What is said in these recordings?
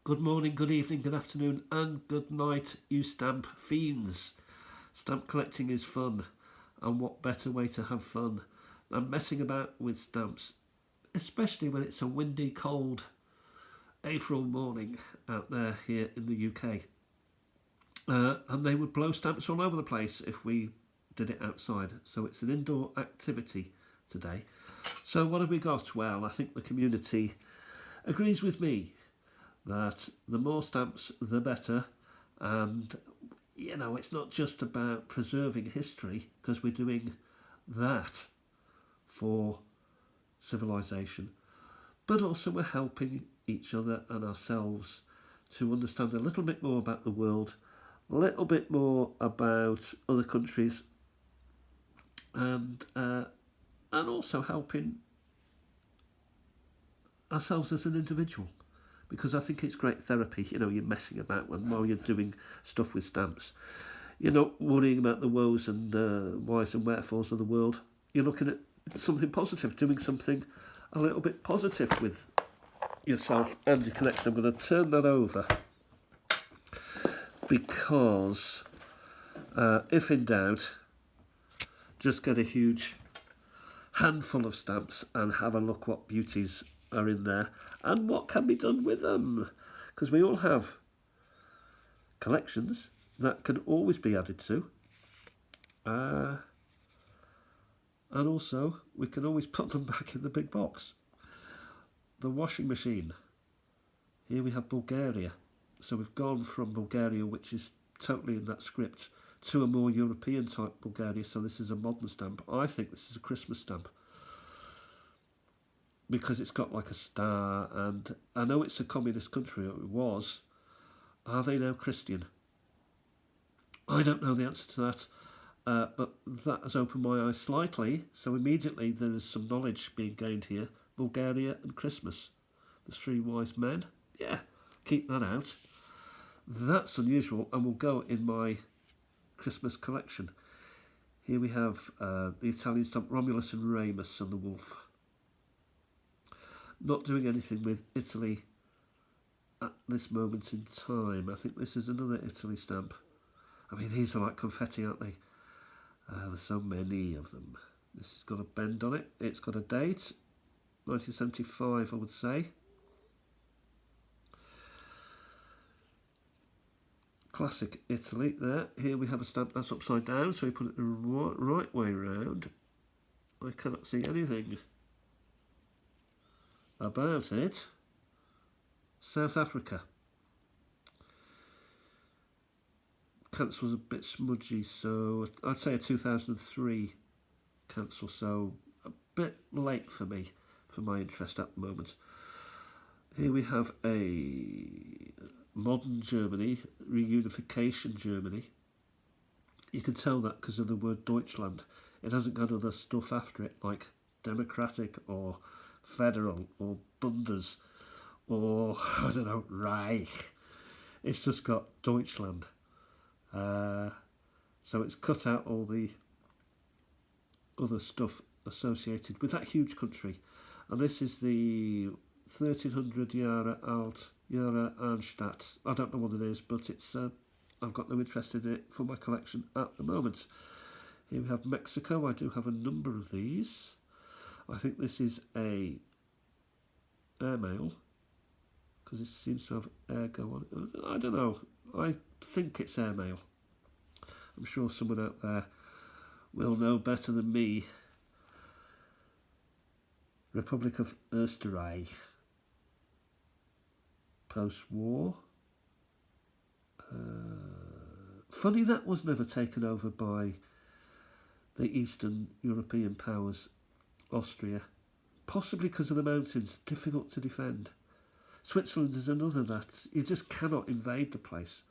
Good morning, good evening, good afternoon, and good night, you stamp fiends. Stamp collecting is fun, and what better way to have fun than messing about with stamps, especially when it's a windy, cold April morning out there here in the UK. And they would blow stamps all over the place if we did it outside. So it's an indoor activity today. So what have we got? Well, I think the community agrees with me that the more stamps, the better. And, it's not just about preserving history, because we're doing that for civilization, but also we're helping each other and ourselves to understand a little bit more about the world, a little bit more about other countries, and also helping ourselves as an individual. Because I think it's great therapy. You're messing about while you're doing stuff with stamps. You're not worrying about the woes and whys and wherefores of the world. You're looking at something positive, doing something a little bit positive with yourself and your collection. I'm going to turn that over because if in doubt, just get a huge handful of stamps and have a look what beauties are in there and what can be done with them, because we all have collections that can always be added to, and also we can always put them back in the big box. The washing machine, here we have Bulgaria, so we've gone from Bulgaria, which is totally in that script, to a more European type Bulgaria. So this is a modern stamp. I think this is a Christmas stamp because it's got like a star, and I know it's a communist country, or it was. Are they now Christian? I don't know the answer to that, but that has opened my eyes slightly, so immediately there is some knowledge being gained here. Bulgaria and Christmas, the three wise men, yeah, keep that out. That's unusual and will go in my Christmas collection. Here we have the Italian stamp Romulus and Remus and the wolf. Not doing anything with Italy at this moment in time. I think this is another Italy stamp. I mean, these are like confetti, aren't they? There's so many of them. This has got a bend on it. It's got a date, 1975, I would say. Classic Italy there. Here we have a stamp that's upside down, so we put it the right way round. I cannot see anything about it. South Africa. Cancel's a bit smudgy, so I'd say a 2003 cancel, so a bit late for me, for my interest at the moment. Here we have a modern Germany, reunification Germany. You can tell that because of the word Deutschland. It hasn't got other stuff after it, like democratic or federal or Bundes or, I don't know, Reich. It's just got Deutschland. So it's cut out all the other stuff associated with that huge country. And this is the 1300 Jahre alt, Jahre Arnstadt. I don't know what it is, but it's I've got no interest in it for my collection at the moment. Here we have Mexico. I do have a number of these. I think this is a airmail, because it seems to have airgo on it. I don't know. I think it's airmail. I'm sure someone out there will know better than me. Republic of Österreich. Post-war. Funny that was never taken over by the Eastern European powers, Austria. Possibly because of the mountains, difficult to defend. Switzerland is another that you just cannot invade the place.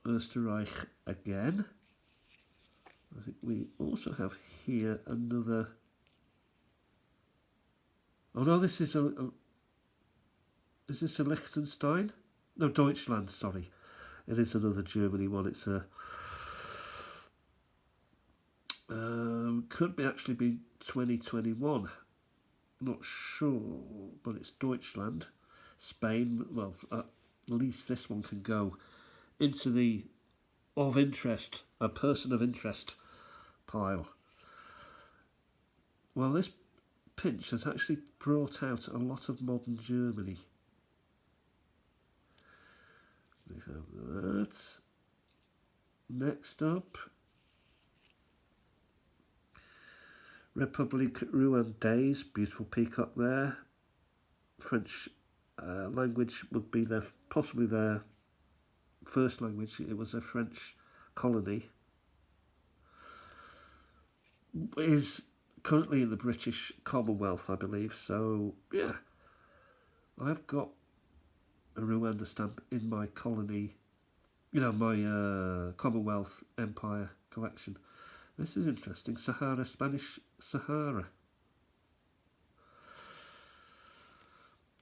Österreich again. I think we also have here another. Oh no, this is is this a Liechtenstein? No, Deutschland, sorry. It is another Germany one. It's a could be actually be 2021. not sure, but it's Deutschland. Spain, well, at least this one can go into the of interest, a person of interest pile. Well, this pinch has actually brought out a lot of modern Germany. We have that. Next up, Republique Rwandaise, beautiful peacock there. French language would be their, possibly their first language. It was a French colony. Is currently in the British Commonwealth, I believe. So yeah, I've got a Rwanda stamp in my colony, my Commonwealth Empire collection. This is interesting. Sahara, Spanish Sahara.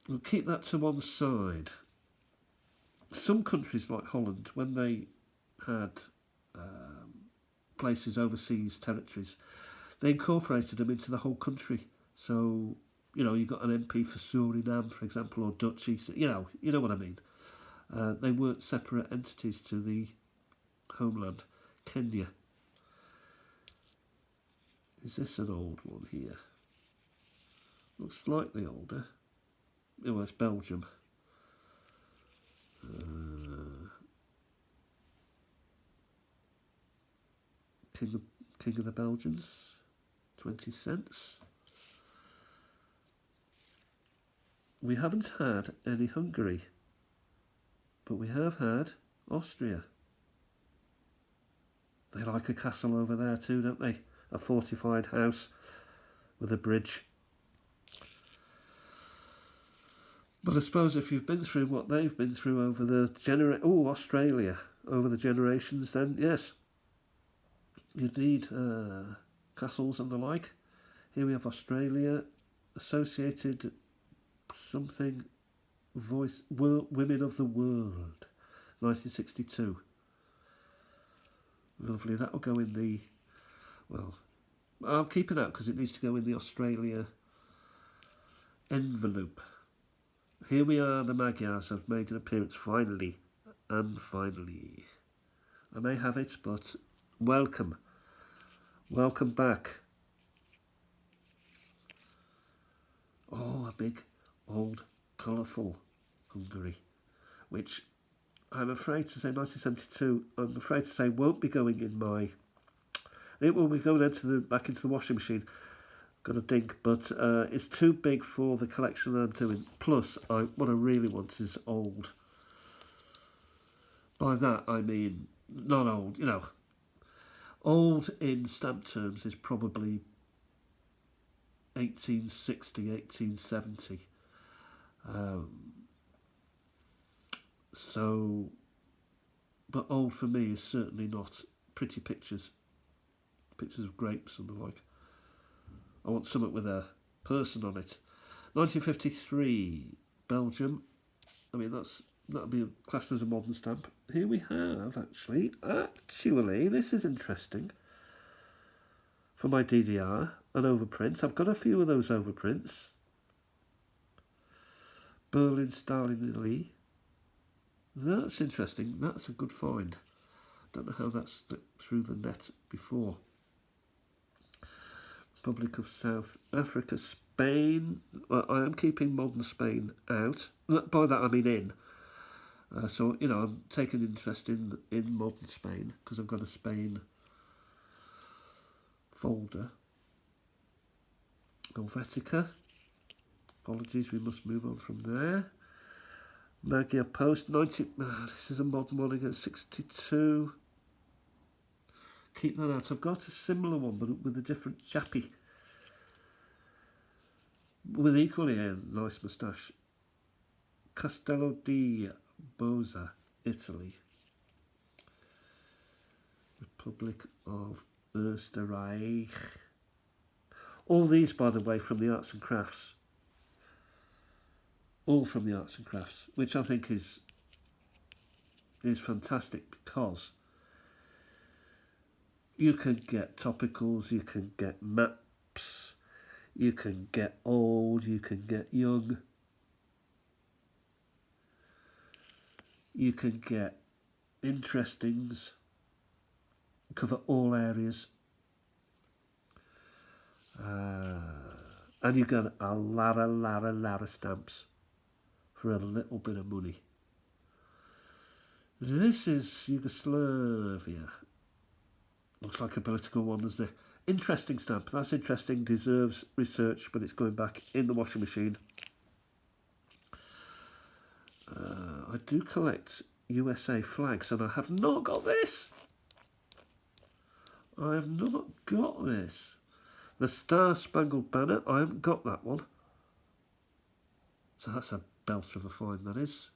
We'll keep that to one side. Some countries like Holland, when they had places overseas, territories, they incorporated them into the whole country. So, you got an MP for Suriname, for example, or Dutch East, you know what I mean. They weren't separate entities to the homeland. Kenya. Is this an old one here? Looks slightly older. Oh, it's Belgium. King of the Belgians, 20 cents. We haven't had any Hungary, but we have had Austria. They like a castle over there too, don't they? A fortified house with a bridge. But I suppose if you've been through what they've been through over the Australia, over the generations, then yes, you'd need castles and the like. Here we have Australia, associated something, Women of the World, 1962. Lovely, that'll go in the, well, I'll keep it out because it needs to go in the Australia envelope. Here we are, the Magyars have made an appearance finally, and finally. I may have it, but welcome. Welcome back. Oh, a big, old, colourful Hungary, which I'm afraid to say, 1972, I'm afraid to say won't be going in my... It will be going back into the washing machine. Got a dink, but it's too big for the collection that I'm doing. Plus, what I really want is old. By that, I mean, not old, Old in stamp terms is probably 1860, 1870. But old for me is certainly not pretty pictures of grapes and the like. I want something with a person on it. 1953, Belgium. I mean, that'll be classed as a modern stamp. Here we have, actually, this is interesting. For my DDR, an overprint. I've got a few of those overprints. Berlin, Stalin, Italy. That's interesting. That's a good find. Don't know how that slipped through the net before. Republic of South Africa, Spain. Well, I am keeping modern Spain out. By that I mean in. So, I'm taking interest in modern Spain because I've got a Spain folder. Helvetica. Apologies, we must move on from there. Magyar Post, this is a modern one again, 62. Keep that out. I've got a similar one, but with a different chappy. With equally a nice moustache. Castello di Bosa, Italy. Republic of Österreich. All these, by the way, from the arts and crafts. All from the arts and crafts, which I think is fantastic because you can get topicals, you can get maps, You can get old, you can get young, you can get interestings, cover all areas. And you get a lot of stamps for a little bit of money. This is Yugoslavia. Looks like a political one, doesn't it? Interesting stamp. That's interesting. Deserves research, but it's going back in the washing machine. I do collect USA flags, and I have not got this. I have not got this. The Star Spangled Banner, I haven't got that one. So that's a belter of a find, that is.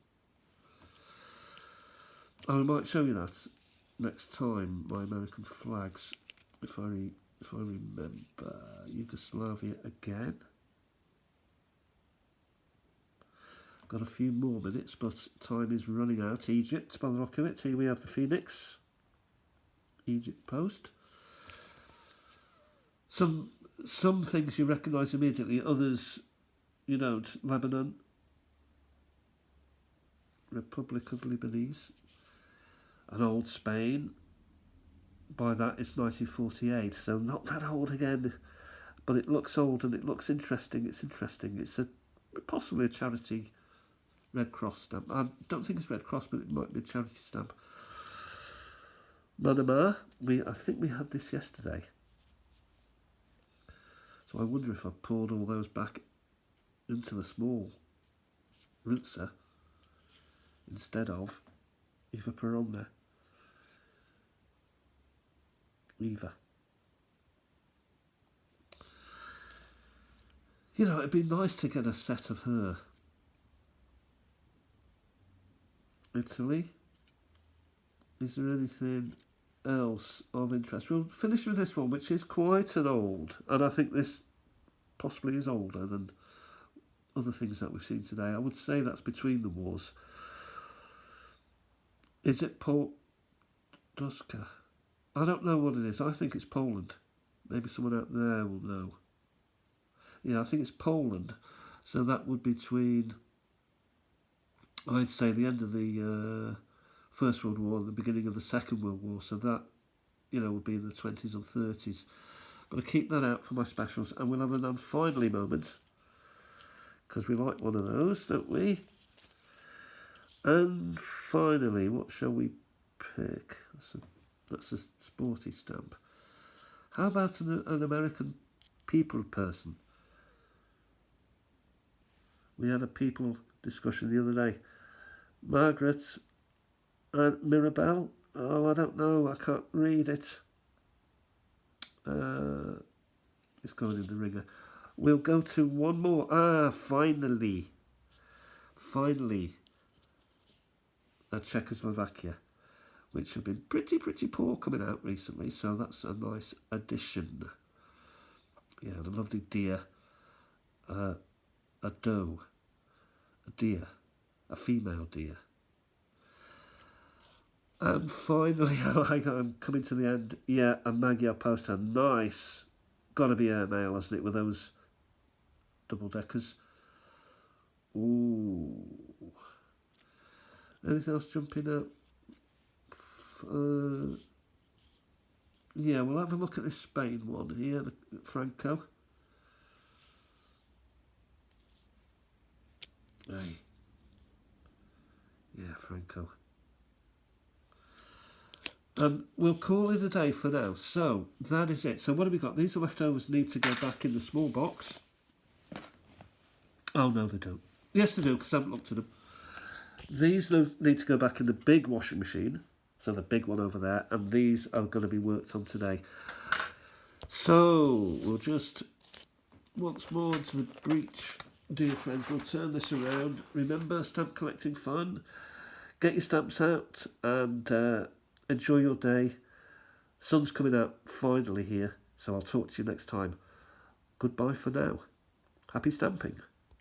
I might show you that next time, my American flags, if I remember. Yugoslavia again. Got a few more minutes, but time is running out. Egypt, by the look of it. Here we have the Phoenix. Egypt Post. Some things you recognise immediately, others you don't. Lebanon. Republic of Lebanese. And old Spain. By that it's 1948, so not that old again. But it looks old and it looks interesting. It's interesting. It's possibly a charity Red Cross stamp. I don't think it's Red Cross, but it might be a charity stamp. Myanmar, I think we had this yesterday. So I wonder if I poured all those back into the small Rutzer instead of Eva Peron. Eva. You know, it'd be nice to get a set of her. Italy. Is there anything else of interest? We'll finish with this one, which is quite an old, and I think this possibly is older than other things that we've seen today. I would say that's between the wars. Is it Polska? I don't know what it is. I think it's Poland. Maybe someone out there will know. Yeah, I think it's Poland. So that would be between, I'd say, the end of the First World War and the beginning of the Second World War. So that, would be in the 20s or 30s. Got to keep that out for my specials. And we'll have an finally moment, because we like one of those, don't we? And finally, what shall we pick? That's a sporty stamp. How about an American people person? We had a people discussion the other day. Margaret and Mirabelle. Oh, I don't know. I can't read it. It's going in the ringer. We'll go to one more. Finally. Czechoslovakia, which have been pretty poor coming out recently, so that's a nice addition. Yeah, the lovely deer, a doe, a deer, a female deer. And finally, I'm coming to the end. Yeah, a Magyar poster, nice. Got to be airmail, hasn't it, with those double-deckers. Ooh. Anything else jumping up? Yeah, we'll have a look at this Spain one here, the Franco. Hey. Yeah, Franco. We'll call it a day for now. So, that is it. So what have we got? These leftovers need to go back in the small box. Oh, no, they don't. Yes, they do, because I haven't looked at them. These need to go back in the big washing machine. So the big one over there. And these are going to be worked on today. So, we'll just, once more into the breach, dear friends. We'll turn this around. Remember, stamp collecting fun. Get your stamps out and enjoy your day. Sun's coming out finally here. So I'll talk to you next time. Goodbye for now. Happy stamping.